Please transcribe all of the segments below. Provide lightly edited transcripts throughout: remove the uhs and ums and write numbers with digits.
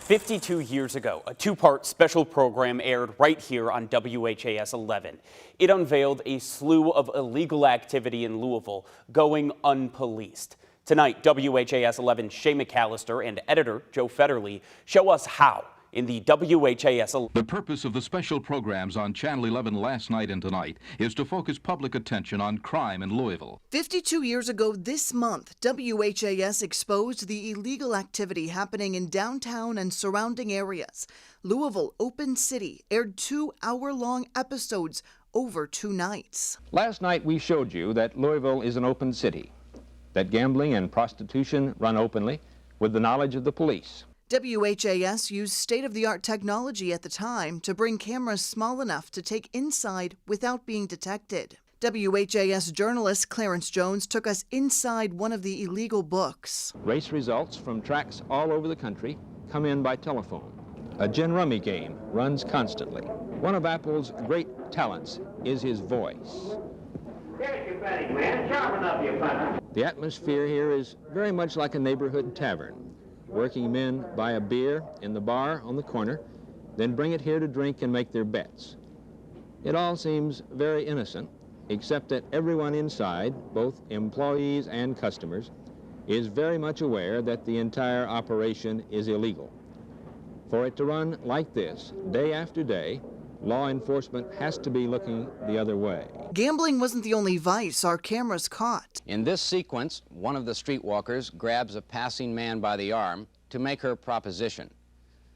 52 years ago, a two-part special program aired right here on WHAS 11. It unveiled a slew of illegal activity in Louisville going unpoliced. Tonight, WHAS 11's Shay McAllister and editor Joe Federle show us how in the WHAS 11. The purpose of the special programs on Channel 11 last night and tonight is to focus public attention on crime in Louisville. 52 years ago this month, WHAS exposed the illegal activity happening in downtown and surrounding areas. Louisville Open City aired 2-hour-long episodes over 2 nights. Last night we showed you that Louisville is an open city, that gambling and prostitution run openly with the knowledge of the police. WHAS used state-of-the-art technology at the time to bring cameras small enough to take inside without being detected. WHAS journalist Clarence Jones took us inside one of the illegal books. Race results from tracks all over the country come in by telephone. A gin rummy game runs constantly. One of Apple's great talents is his voice. The atmosphere here is very much like a neighborhood tavern. Working men buy a beer in the bar on the corner, then bring it here to drink and make their bets. It all seems very innocent, except that everyone inside, both employees and customers, is very much aware that the entire operation is illegal. For it to run like this, day after day, law enforcement has to be looking the other way. Gambling wasn't the only vice our cameras caught. In this sequence, one of the streetwalkers grabs a passing man by the arm to make her proposition.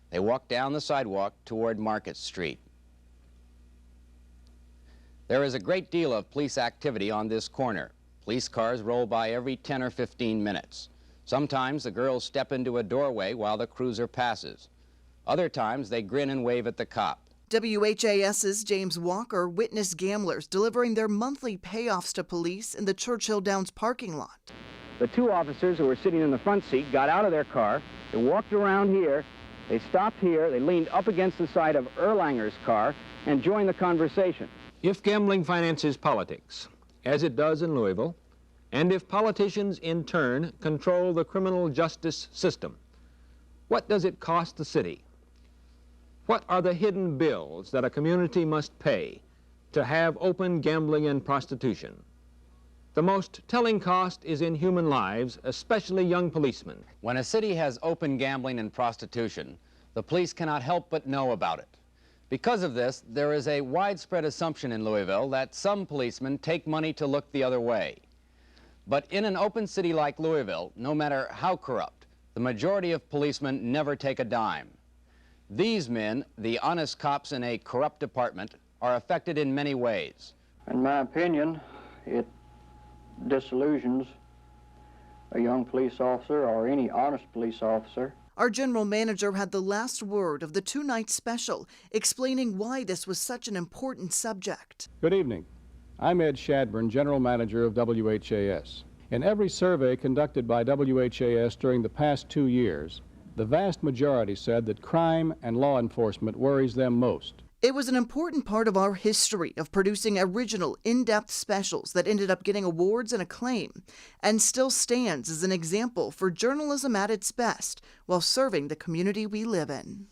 They walk down the sidewalk toward Market Street. There is a great deal of police activity on this corner. Police cars roll by every 10 or 15 minutes. Sometimes the girls step into a doorway while the cruiser passes. Other times they grin and wave at the cop. WHAS's James Walker witnessed gamblers delivering their monthly payoffs to police in the Churchill Downs parking lot. The 2 officers who were sitting in the front seat got out of their car, they walked around here, they stopped here, they leaned up against the side of Erlanger's car and joined the conversation. If gambling finances politics, as it does in Louisville, and if politicians in turn control the criminal justice system, what does it cost the city? What are the hidden bills that a community must pay to have open gambling and prostitution? The most telling cost is in human lives, especially young policemen. When a city has open gambling and prostitution, the police cannot help but know about it. Because of this, there is a widespread assumption in Louisville that some policemen take money to look the other way. But in an open city like Louisville, no matter how corrupt, the majority of policemen never take a dime. These men, the honest cops in a corrupt department, are affected in many ways. In my opinion, it disillusions a young police officer or any honest police officer. Our general manager had the last word of the 2-night special, explaining why this was such an important subject. Good evening. I'm Ed Shadburn, general manager of WHAS. In every survey conducted by WHAS during the past 2 years, the vast majority said that crime and law enforcement worries them most. It was an important part of our history of producing original, in-depth specials that ended up getting awards and acclaim, and still stands as an example for journalism at its best while serving the community we live in.